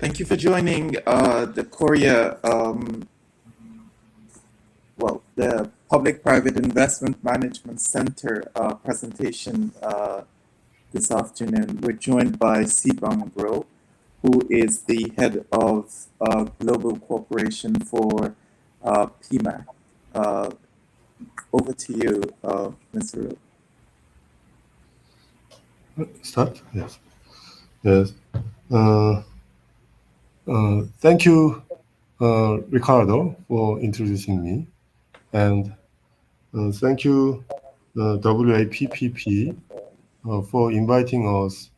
Thank you for joining the Korea, the Public-Private Investment Management Center presentation this afternoon. We're joined by Sibang Bro, who is the head of Global Cooperation for PMAC. Over to you, Mr. Ro. Start? Yes. Yes. Thank you, Ricardo, for introducing me. And thank you, WAPPP, for inviting us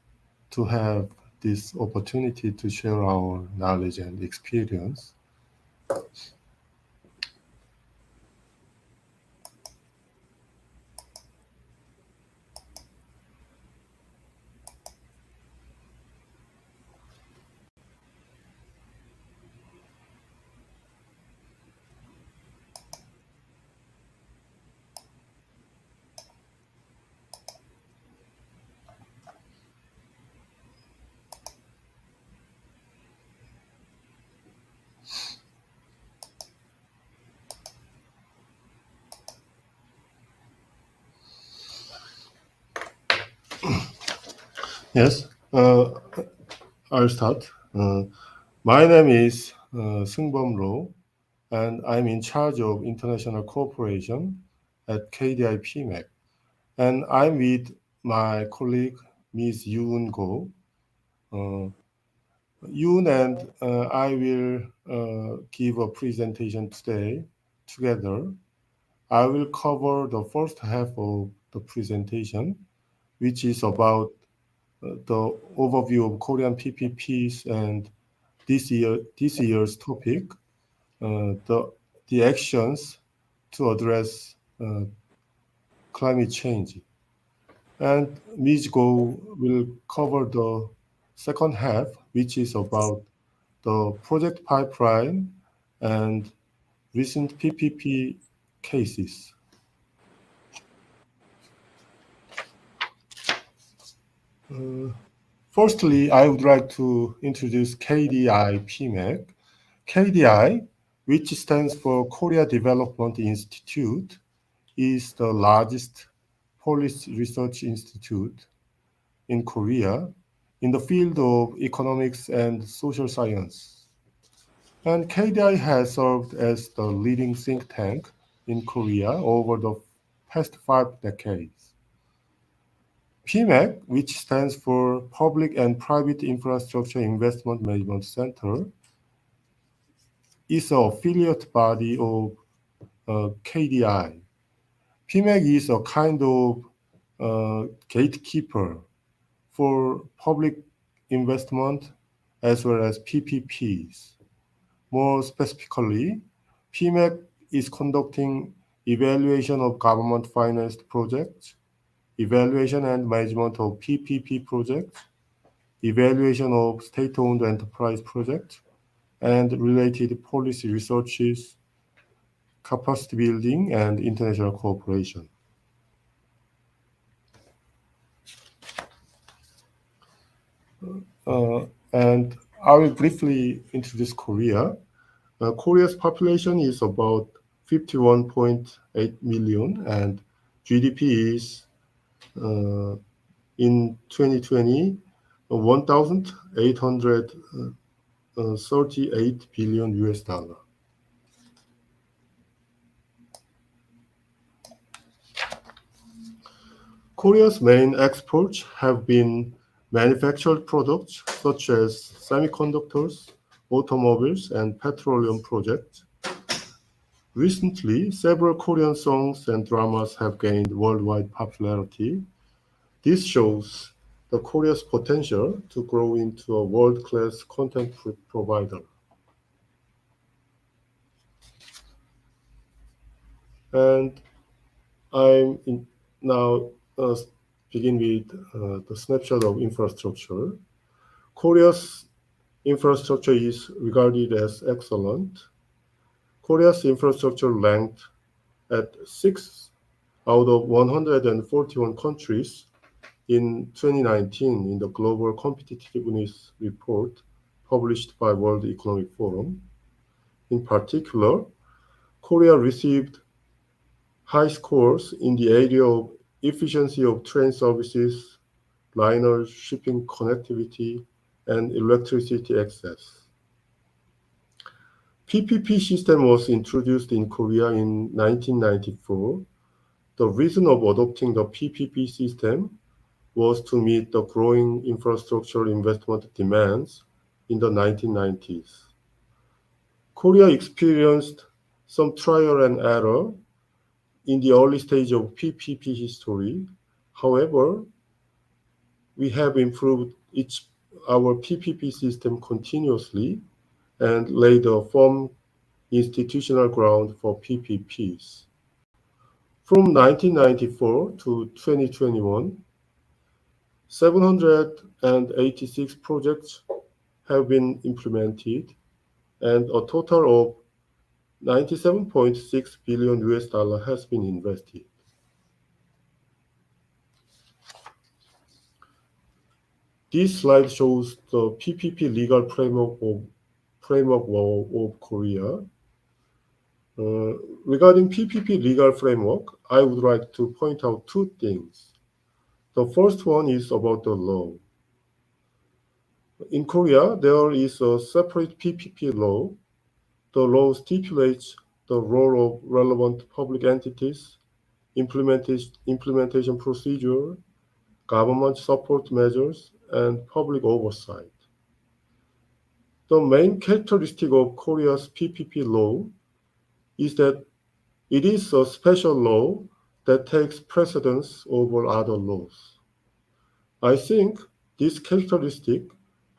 to have this opportunity to share our knowledge and experience. Yes, I'll start. My name is Seung-Bum Ro, and I'm in charge of international cooperation at KDI PMAC. And I'm with my colleague, Ms. Yoon Go. Yoon and I will give a presentation today together. I will cover the first half of the presentation, which is about the overview of Korean PPPs and this year's topic, the actions to address climate change. And Ms. Go will cover the second half, which is about the project pipeline and recent PPP cases. Firstly, I would like to introduce KDI PMAC. KDI, which stands for Korea Development Institute, is the largest policy research institute in Korea in the field of economics and social science. And KDI has served as the leading think tank in Korea over the past 5 decades. PMAC, which stands for Public and Private Infrastructure Investment Management Center, is an affiliate body of KDI. PMAC is a kind of gatekeeper for public investment as well as PPPs. More specifically, PMAC is conducting evaluation of government-financed projects, evaluation and management of PPP projects, evaluation of state-owned enterprise projects, and related policy researches, capacity building, and international cooperation. And I will briefly introduce Korea. Korea's population is about 51.8 million, and GDP is in 2020 $1,838 billion US. Korea's main exports have been manufactured products such as semiconductors, automobiles, and petroleum projects. Recently, several Korean songs and dramas have gained worldwide popularity. This shows the Korea's potential to grow into a world-class content provider. And I'm now begin with the snapshot of infrastructure. Korea's infrastructure is regarded as excellent. Korea's infrastructure ranked at 6 out of 141 countries in 2019 in the Global Competitiveness Report published by World Economic Forum. In particular, Korea received high scores in the area of efficiency of train services, liner shipping connectivity, and electricity access. PPP system was introduced in Korea in 1994. The reason of adopting the PPP system was to meet the growing infrastructure investment demands in the 1990s. Korea experienced some trial and error in the early stage of PPP history. However, we have improved our PPP system continuously and laid a firm institutional ground for PPPs. From 1994 to 2021, 786 projects have been implemented, and a total of 97.6 billion US dollar has been invested. This slide shows the PPP legal framework law of Korea. Regarding PPP legal framework, I would like to point out two things. The first one is about the law. In Korea, there is a separate PPP law. The law stipulates the role of relevant public entities, implementation procedure, government support measures, and public oversight. The main characteristic of Korea's PPP law is that it is a special law that takes precedence over other laws. I think this characteristic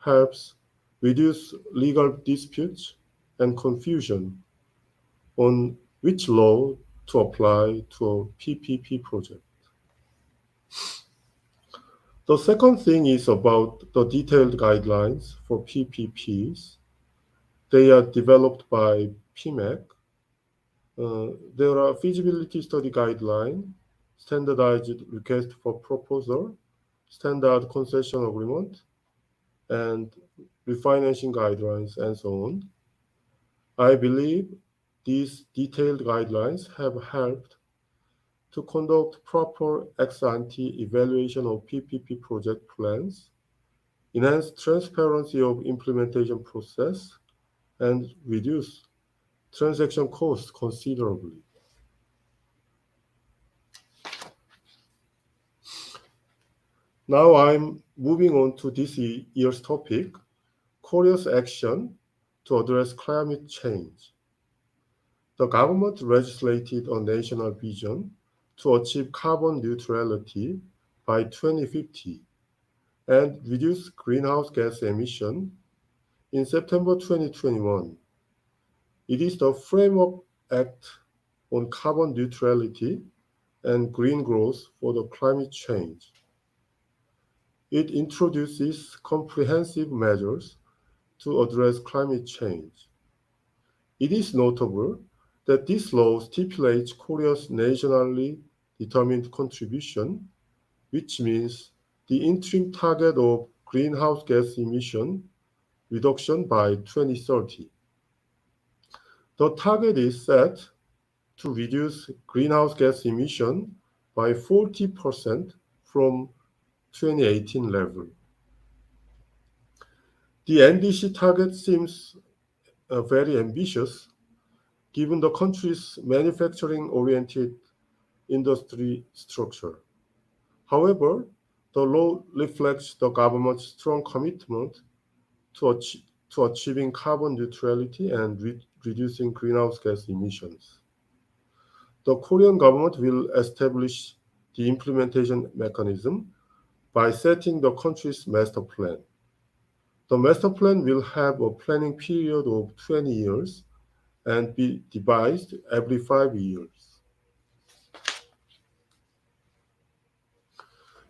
helps reduce legal disputes and confusion on which law to apply to a PPP project. The second thing is about the detailed guidelines for PPPs. They are developed by PMAC. There are feasibility study guideline, standardized request for proposal, standard concession agreement, and refinancing guidelines, and so on. I believe these detailed guidelines have helped to conduct proper ex-ante evaluation of PPP project plans, enhance transparency of implementation process, and reduce transaction costs considerably. Now I'm moving on to this year's topic, Korea's action to address climate change. The government legislated a national vision to achieve carbon neutrality by 2050 and reduce greenhouse gas emission in September 2021. It is the Framework Act on Carbon Neutrality and Green Growth for the Climate Change. It introduces comprehensive measures to address climate change. It is notable that this law stipulates Korea's nationally determined contribution, which means the interim target of greenhouse gas emission reduction by 2030. The target is set to reduce greenhouse gas emission by 40% from 2018 level. The NDC target seems very ambitious given the country's manufacturing-oriented industry structure. However, the law reflects the government's strong commitment to achieving carbon neutrality and reducing greenhouse gas emissions. The Korean government will establish the implementation mechanism by setting the country's master plan. The master plan will have a planning period of 20 years and be devised every 5 years.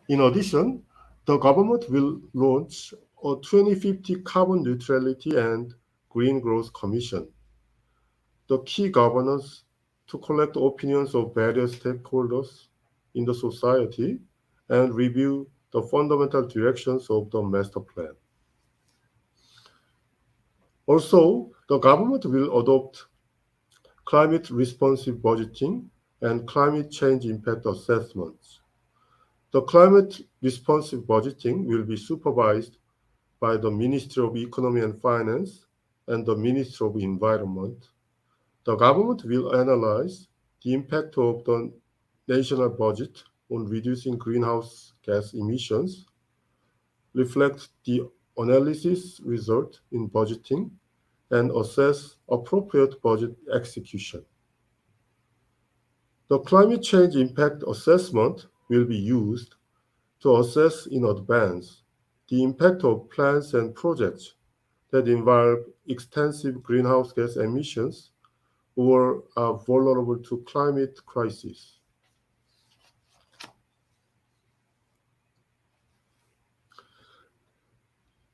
In addition, the government will launch a 2050 Carbon Neutrality and Green Growth Commission. The key governance to collect opinions of various stakeholders in the society and review the fundamental directions of the master plan. Also, the government will adopt climate-responsive budgeting and climate change impact assessments. The climate-responsive budgeting will be supervised by the Ministry of Economy and Finance and the Ministry of Environment. The government will analyze the impact of the national budget on reducing greenhouse gas emissions, reflect the analysis result in budgeting, and assess appropriate budget execution. The climate change impact assessment will be used to assess in advance the impact of plans and projects that involve extensive greenhouse gas emissions or are vulnerable to climate crisis.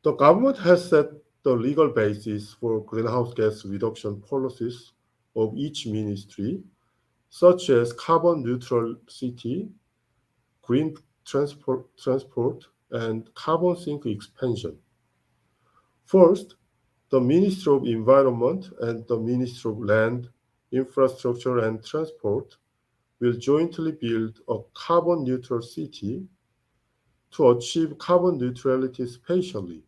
The government has set the legal basis for greenhouse gas reduction policies of each ministry, such as carbon neutral city, green transport, and carbon sink expansion. First, the Ministry of Environment and the Ministry of Land, Infrastructure and Transport will jointly build a carbon neutral city to achieve carbon neutrality spatially,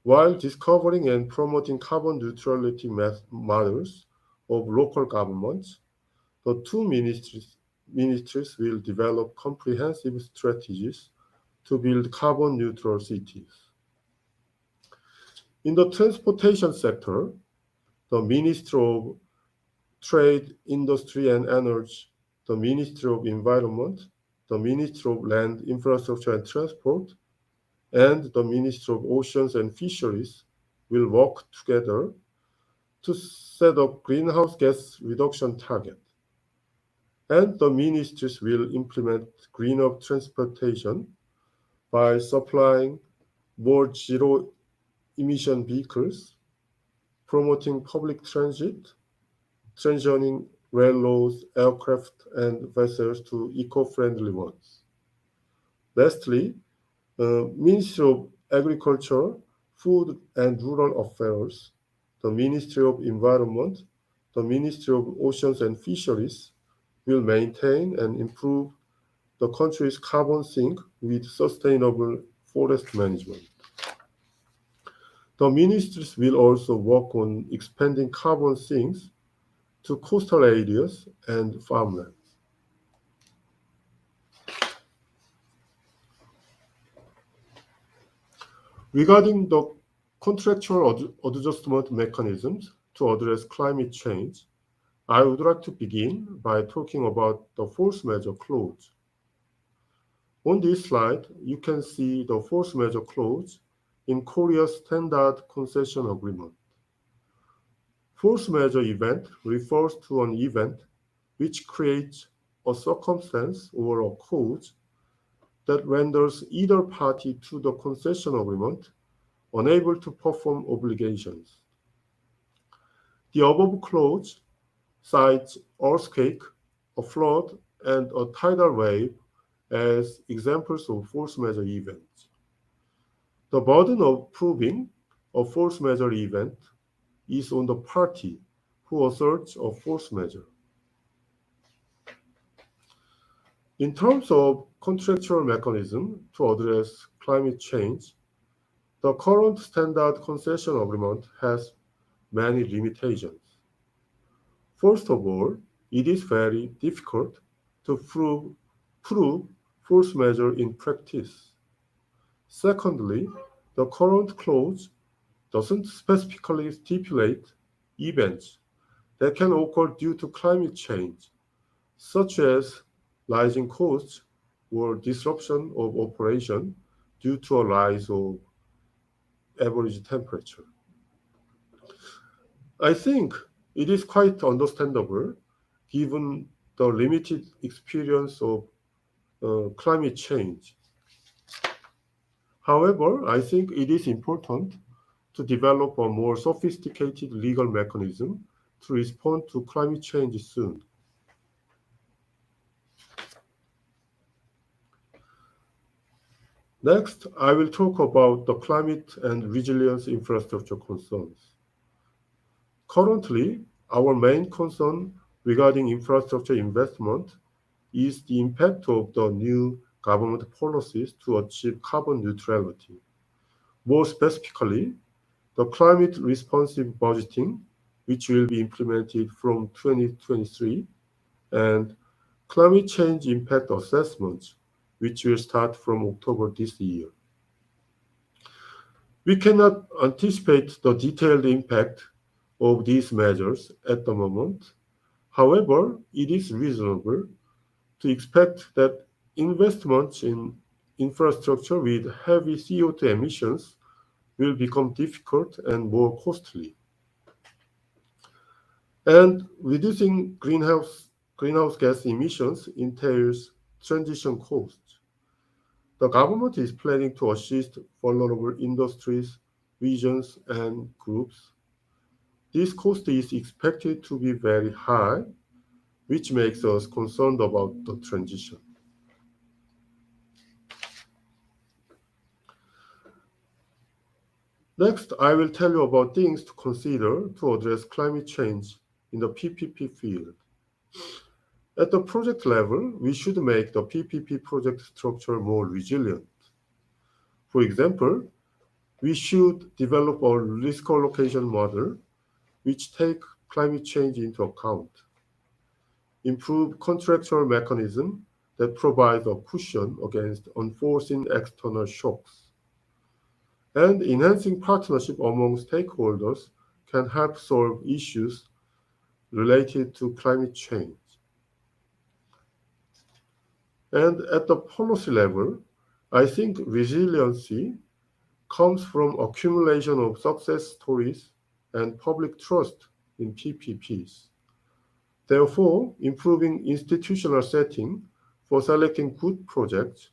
while discovering and promoting carbon neutrality models of local governments. The two ministries will develop comprehensive strategies to build carbon neutral cities. In the transportation sector, the Ministry of Trade, Industry and Energy, the Ministry of Environment, the Ministry of Land, Infrastructure and Transport, and the Ministry of Oceans and Fisheries will work together to set up greenhouse gas reduction target. And the ministries will implement greener transportation by supplying more zero emission vehicles, promoting public transit, transitioning railroads, aircraft, and vessels to eco-friendly ones. Lastly, the Ministry of Agriculture, Food and Rural Affairs, the Ministry of Environment, the Ministry of Oceans and Fisheries will maintain and improve the country's carbon sink with sustainable forest management. The ministries will also work on expanding carbon sinks to coastal areas and farmland. Regarding the contractual adjustment mechanisms to address climate change, I would like to begin by talking about the force majeure clause. On this slide, you can see the force majeure clause in Korea's standard concession agreement. Force majeure event refers to an event which creates a circumstance or a cause that renders either party to the concession agreement unable to perform obligations. The above clause cites earthquake, a flood, and a tidal wave as examples of force majeure events. The burden of proving a force majeure event is on the party who asserts a force majeure. In terms of contractual mechanism to address climate change, the current standard concession agreement has many limitations. First of all, it is very difficult to prove force majeure in practice. Secondly, the current clause doesn't specifically stipulate events that can occur due to climate change, such as rising costs or disruption of operation due to a rise of average temperature. I think it is quite understandable given the limited experience of climate change. However, I think it is important to develop a more sophisticated legal mechanism to respond to climate change soon. Next, I will talk about the climate and resilience infrastructure concerns. Currently, our main concern regarding infrastructure investment is the impact of the new government policies to achieve carbon neutrality. More specifically, the climate responsive budgeting, which will be implemented from 2023, and climate change impact assessments, which will start from October this year. We cannot anticipate the detailed impact of these measures at the moment. However, it is reasonable to expect that investments in infrastructure with heavy CO2 emissions will become difficult and more costly. And reducing greenhouse gas emissions entails transition costs. The government is planning to assist vulnerable industries, regions, and groups. This cost is expected to be very high, which makes us concerned about the transition. Next, I will tell you about things to consider to address climate change in the PPP field. At the project level, we should make the PPP project structure more resilient. For example, we should develop a risk allocation model which takes climate change into account. Improve contractual mechanism that provides a cushion against unforeseen external shocks. And enhancing partnership among stakeholders can help solve issues related to climate change. And at the policy level, I think resiliency comes from accumulation of success stories and public trust in PPPs. Therefore, improving institutional setting for selecting good projects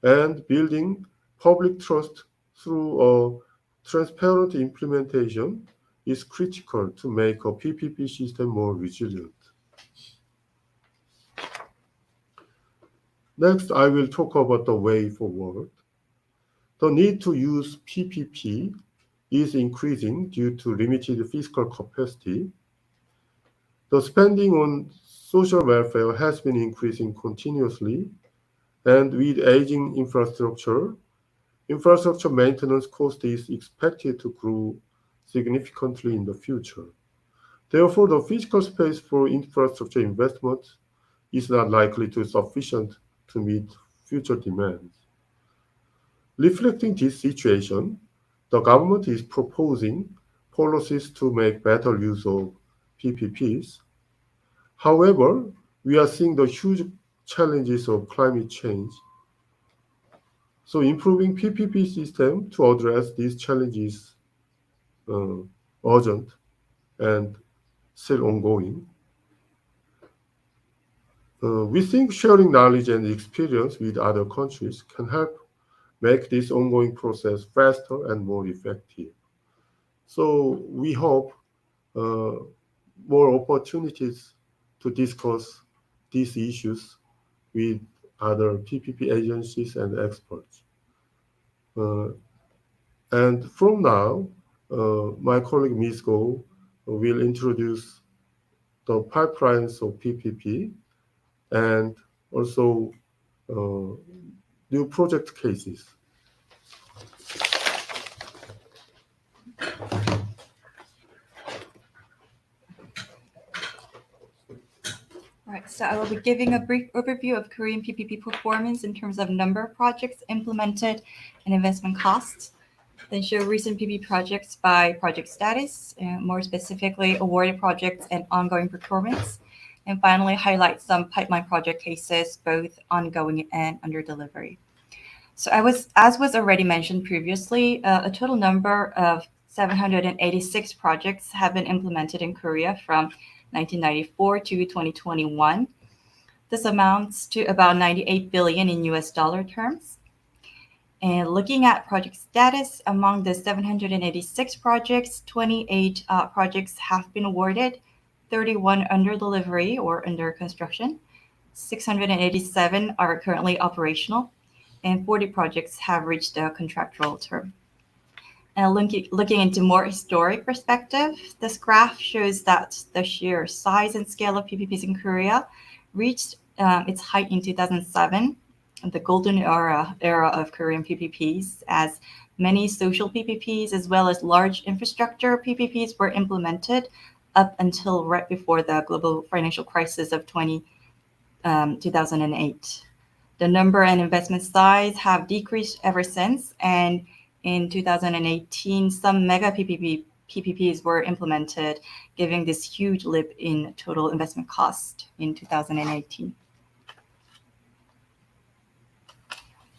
and building public trust through a transparent implementation is critical to make a PPP system more resilient. Next, I will talk about the way forward. The need to use PPP is increasing due to limited fiscal capacity. The spending on social welfare has been increasing continuously, and with aging infrastructure maintenance cost is expected to grow significantly in the future. Therefore, the fiscal space for infrastructure investment is not likely to be sufficient to meet future demands. Reflecting this situation, the government is proposing policies to make better use of PPPs. However, we are seeing the huge challenges of climate change. So improving PPP system to address these challenges urgent and still ongoing. We think sharing knowledge and experience with other countries can help make this ongoing process faster and more effective. So we hope more opportunities to discuss these issues with other PPP agencies and experts. And from now, my colleague Ms. Go will introduce the pipelines of PPP and also new project cases. All right, so I will be giving a brief overview of Korean PPP performance in terms of number of projects implemented and investment costs. Then show recent PPP projects by project status, and more specifically awarded projects and ongoing procurements. And finally, highlight some pipeline project cases, both ongoing and under delivery. So as was already mentioned previously, a total number of 786 projects have been implemented in Korea from 1994 to 2021. This amounts to about 98 billion in US dollar terms. And looking at project status, among the 786 projects, 28 projects have been awarded, 31 under delivery or under construction, 687 are currently operational, and 40 projects have reached the contractual term. And looking into more historic perspective, this graph shows that the sheer size and scale of PPPs in Korea reached its height in 2007, the golden era of Korean PPPs, as many social PPPs as well as large infrastructure PPPs were implemented up until right before the global financial crisis of 2008. The number and investment size have decreased ever since, and in 2018, some mega PPPs were implemented, giving this huge leap in total investment cost in 2018.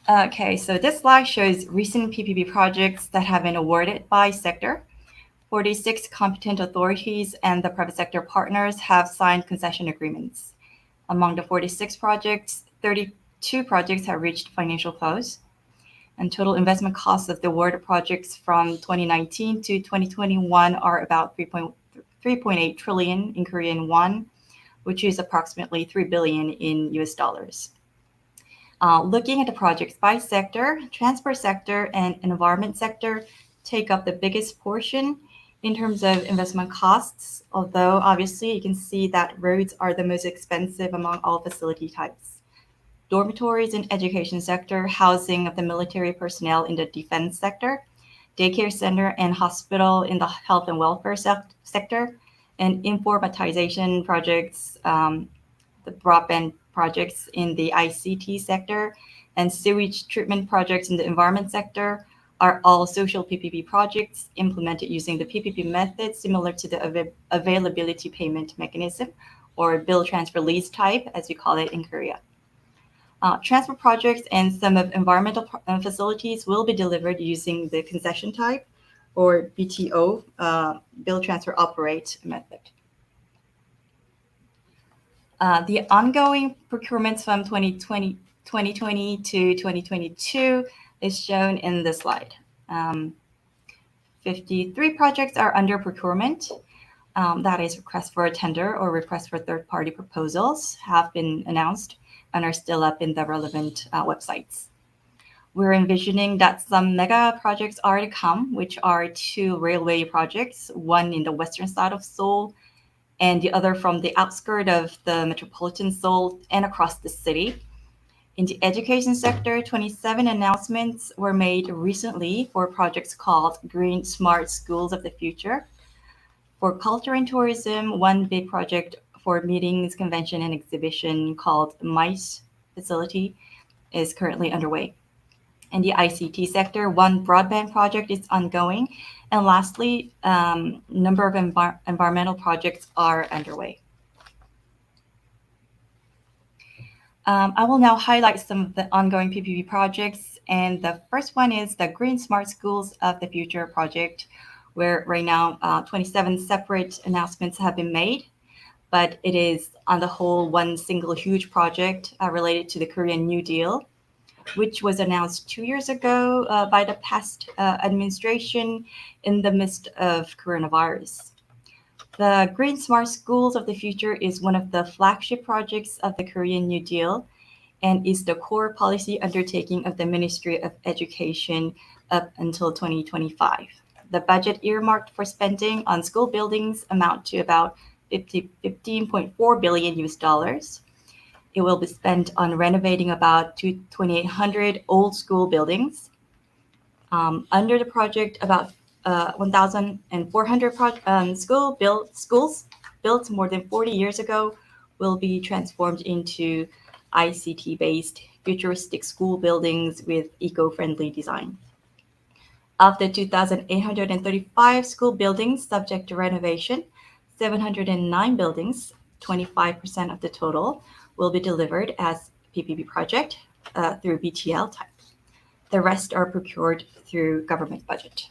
Okay, so this slide shows recent PPP projects that have been awarded by sector. 46 competent authorities and the private sector partners have signed concession agreements. Among the 46 projects, 32 projects have reached financial close. And total investment costs of the awarded projects from 2019 to 2021 are about 3.8 trillion in Korean won, which is approximately 3 billion in US dollars. Looking at the projects by sector, transport sector and environment sector take up the biggest portion in terms of investment costs, although obviously you can see that roads are the most expensive among all facility types. Dormitories in education sector, housing of the military personnel in the defense sector, daycare center and hospital in the health and welfare sector, and informatization projects, the broadband projects in the ICT sector, and sewage treatment projects in the environment sector are all social PPP projects implemented using the PPP method similar to the availability payment mechanism, or bill transfer lease type, as we call it in Korea. Transport projects and some of environmental facilities will be delivered using the concession type, or BTO, bill transfer operate method. The ongoing procurements from 2020 to 2022 is shown in this slide. 53 projects are under procurement. That is, request for a tender or request for third-party proposals have been announced and are still up in the relevant websites. We're envisioning that some mega projects are to come, which are 2 railway projects, one in the western side of Seoul and the other from the outskirts of the metropolitan Seoul and across the city. In the education sector, 27 announcements were made recently for projects called Green Smart Schools of the Future. For culture and tourism, one big project for meetings, convention, and exhibition called MICE facility is currently underway. In the ICT sector, one broadband project is ongoing. And lastly, number of environmental projects are underway. I will now highlight some of the ongoing PPP projects. And the first one is the Green Smart Schools of the Future project, where right now 27 separate announcements have been made. But it is on the whole one single huge project related to the Korean New Deal, which was announced 2 years ago by the past administration in the midst of coronavirus. The Green Smart Schools of the Future is one of the flagship projects of the Korean New Deal and is the core policy undertaking of the Ministry of Education up until 2025. The budget earmarked for spending on school buildings amount to about 15.4 billion US dollars. It will be spent on renovating about 2,800 old school buildings. Under the project, about 1,400 schools built more than 40 years ago will be transformed into ICT-based futuristic school buildings with eco-friendly design. Of the 2,835 school buildings subject to renovation, 709 buildings, 25% of the total, will be delivered as PPP project through BTL type. The rest are procured through government budget.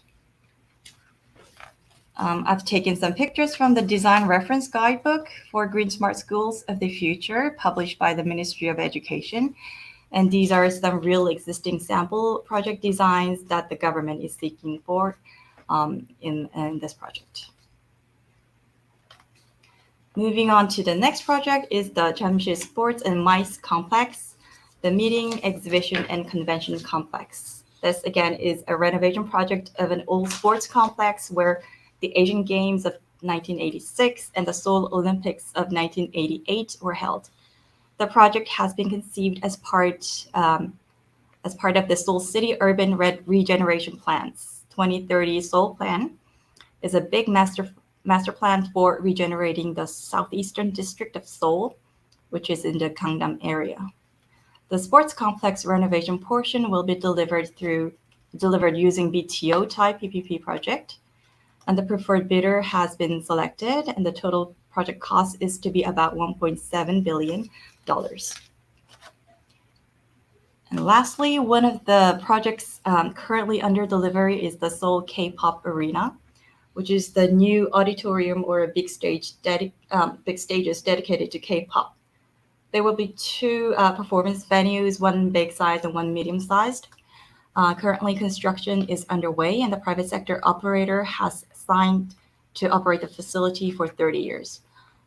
I've taken some pictures from the design reference guidebook for Green Smart Schools of the Future, published by the Ministry of Education. And these are some real existing sample project designs that the government is seeking for in this project. Moving on to the next project is the Jamsil Sports and MICE Complex. the Meeting, Exhibition, and Convention Complex. This, again, is a renovation project of an old sports complex where the Asian Games of 1986 and the Seoul Olympics of 1988 were held. The project has been conceived as part of the Seoul City Urban Regeneration Plan's 2030 Seoul Plan. Is a big master plan for regenerating the southeastern district of Seoul, which is in the Gangnam area. The sports complex renovation portion will be delivered using BTO type PPP project, and the preferred bidder has been selected, and the total project cost is to be about $1.7 billion. And lastly, one of the projects currently under delivery is the Seoul K-pop Arena, which is the new auditorium or a big stages dedicated to K-pop. There will be two performance venues, one big size and one medium sized. Currently, construction is underway, and the private sector operator has signed to operate the facility for 30 years.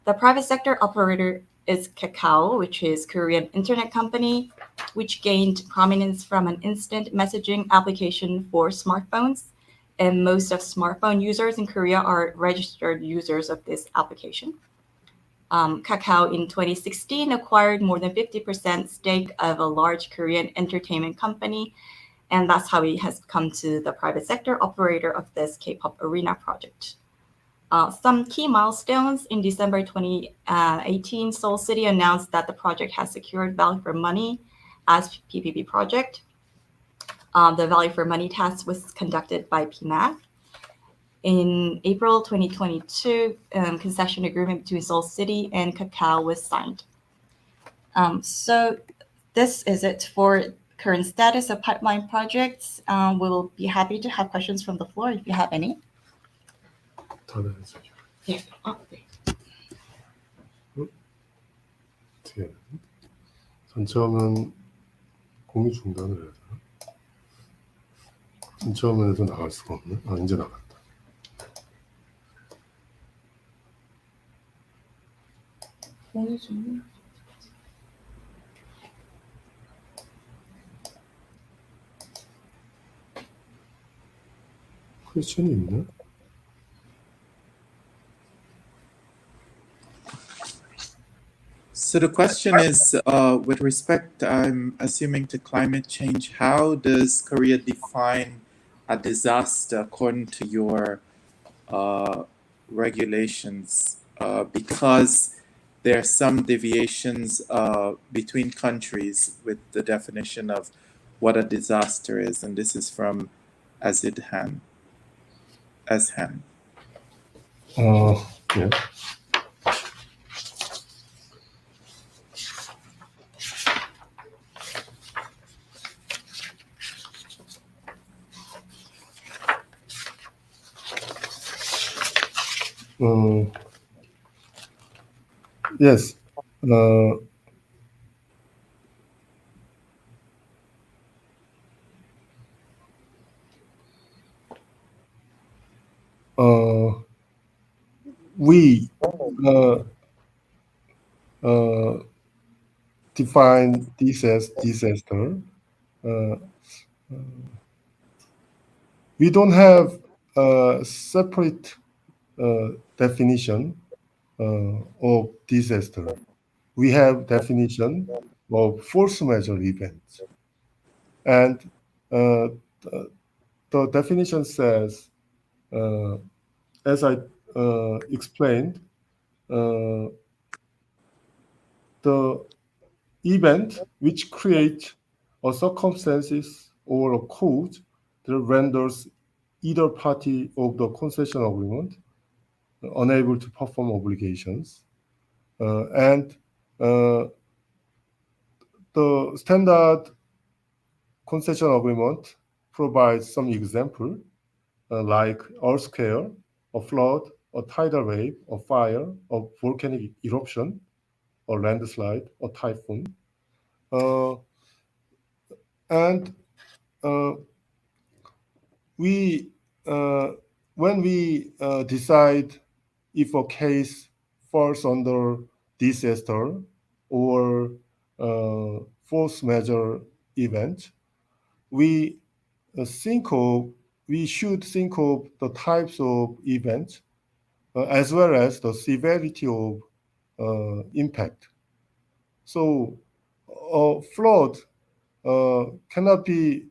The private sector operator is Kakao, which is Korean internet company, which gained prominence from an instant messaging application for smartphones. And most of smartphone users in Korea are registered users of this application. Kakao in 2016 acquired more than 50% stake of a large Korean entertainment company, and that's how it has come to the private sector operator of this K-pop Arena project. Some key milestones: in December 2018, Seoul City announced that the project has secured value for money as PPP project. The value for money test was conducted by PMAC. In April 2022, concession agreement between Seoul City and Kakao was signed. So this is it for current status of pipeline projects. We'll be happy to have questions from the floor if you have any. Yeah. 어떻게 전체화면 공유 중단을 해야 되나? 전체화면에서 나갈 수가 없네. 이제 나갔다. 공유 중. 퀘스천이 있나? So the question is, with respect, I'm assuming, to climate change, how does Korea define a disaster according to your regulations? Because there are some deviations between countries with the definition of what a disaster is, and this is from Azhan. 예. Yes. We define this as disaster. We don't have a separate definition of disaster. We have definition of force majeure events, and the definition says, as I explained, the event which creates a circumstances or a cause that renders either party of the concession agreement unable to perform obligations, and the standard concession agreement provides some example, like earthquake, a flood, a tidal wave, a fire, a volcanic eruption, a landslide, a typhoon, and when we decide if a case falls under disaster or force majeure event, we should think of the types of events as well as the severity of impact. So flood cannot be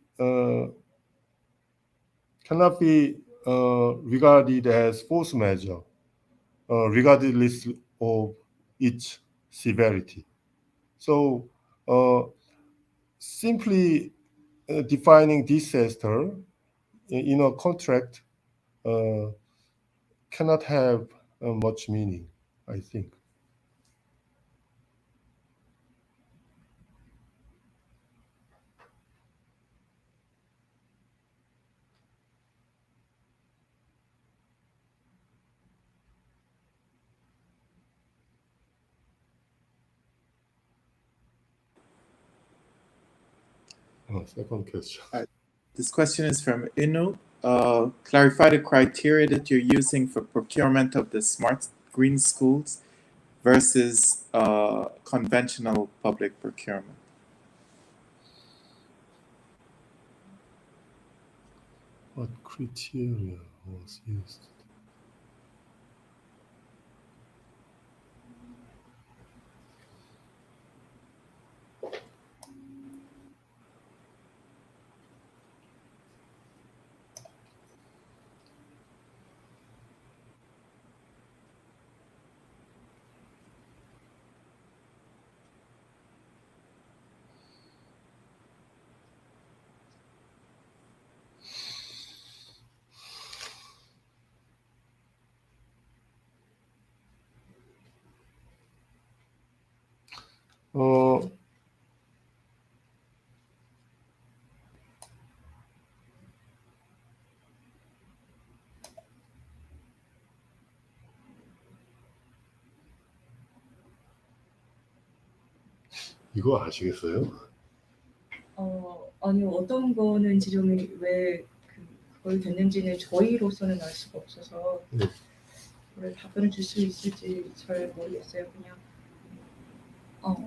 regarded as force majeure, regardless of its severity. So simply defining disaster in a contract cannot have much meaning, I think. Second question. This question is from Inu. Clarify the criteria that you're using for procurement of the smart green schools versus conventional public procurement. What criteria was used? 이거 아시겠어요? 아니요. 어떤 거는 지정이 왜 그걸 됐는지는 저희로서는 알 수가 없어서 그걸 답변을 줄 수 있을지 잘 모르겠어요. 그냥.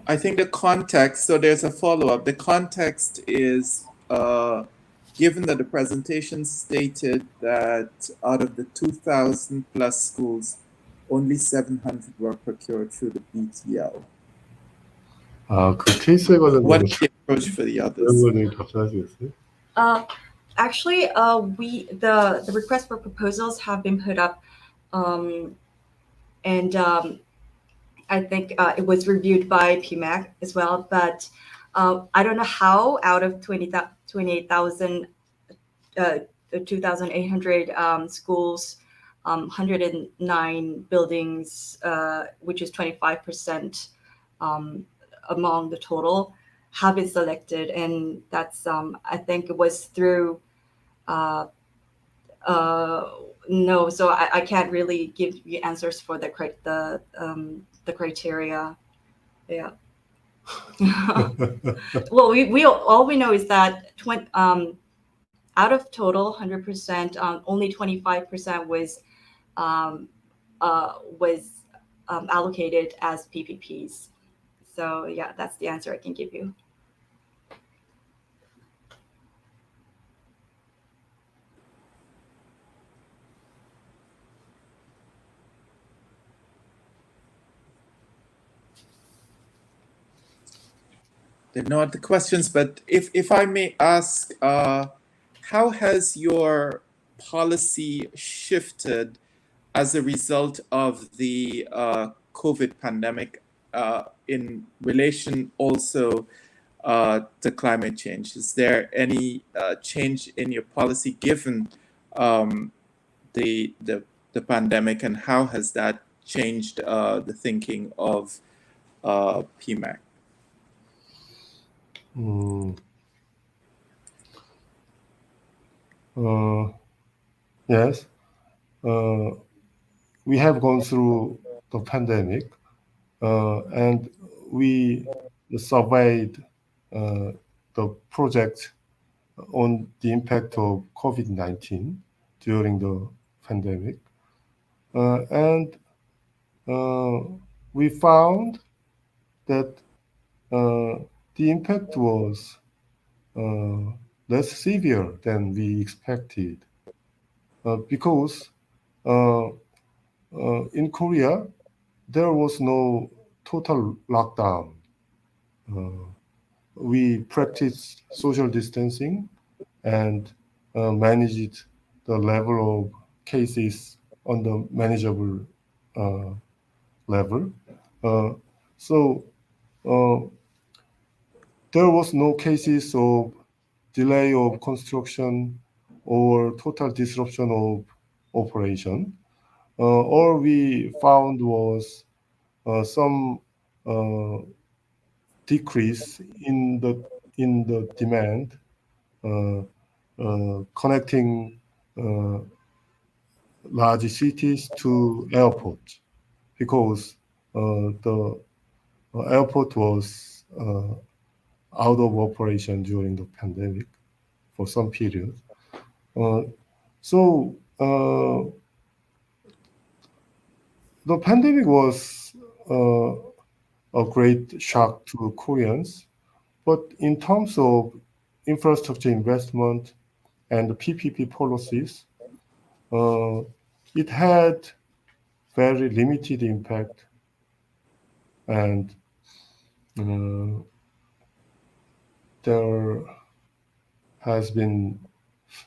I think the context, so there's a follow-up. The context is given that the presentation stated that out of the 2,000 plus schools, only 700 were procured through the BTL. 그 케이스에 관련된 What is the approach for the others? 답변하시겠어요? Actually, the request for proposals have been put up, and I think it was reviewed by PMAC as well. But I don't know how out of 28,000, 2,800 schools, 109 buildings, which is 25% among the total, have been selected, and that's I think it was through no, so I can't really give you answers for the criteria. Yeah. Well, we all we know is that out of total 100%, only 25% was allocated as PPPs. So yeah, that's the answer I can give you. There are no other questions, but if I may ask, how has your policy shifted as a result of the COVID pandemic in relation also to climate change? Is there any change in your policy given the pandemic, and how has that changed the thinking of PMAC? Yes. We have gone through the pandemic, and we surveyed the project on the impact of COVID-19 during the pandemic, and we found that the impact was less severe than we expected because in Korea, there was no total lockdown. We practiced social distancing and managed the level of cases on the manageable level. So there was no cases of delay of construction or total disruption of operation. All we found was some decrease in the demand connecting large cities to airport because the airport was out of operation during the pandemic for some period. So the pandemic was a great shock to Koreans, but in terms of infrastructure investment and the PPP policies, it had very limited impact, and there has been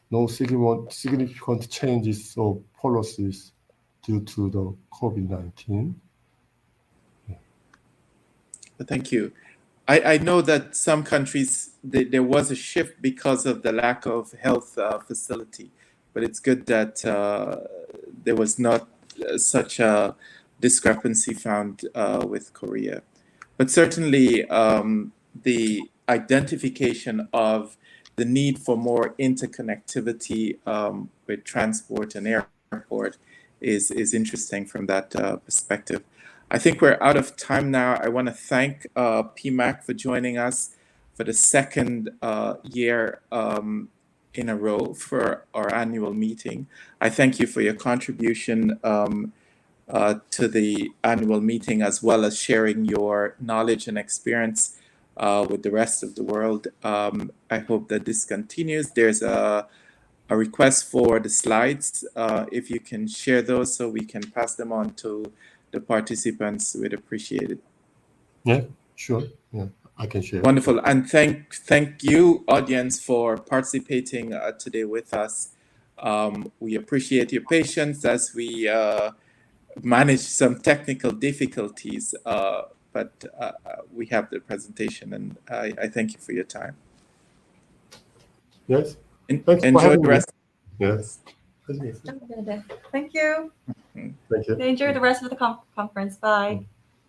no significant changes of policies due to the COVID-19. Thank you. I know that some countries, there was a shift because of the lack of health facility, but it's good that there was not such a discrepancy found with Korea. But certainly the identification of the need for more interconnectivity with transport and airport is interesting from that perspective. I think we're out of time now. I want to thank PMAC for joining us for the second year in a row for our annual meeting. I thank you for your contribution to the annual meeting, as well as sharing your knowledge and experience with the rest of the world. I hope that this continues. There's a request for the slides. If you can share those so we can pass them on to the participants, we'd appreciate it. Yeah, sure. Yeah, I can share. Wonderful. And thank you, audience, for participating today with us. We appreciate your patience as we manage some technical difficulties, but we have the presentation, and I thank you for your time. Yes. Enjoy the rest. Yes. Thank you. Thank you. Enjoy the rest of the conference. Bye.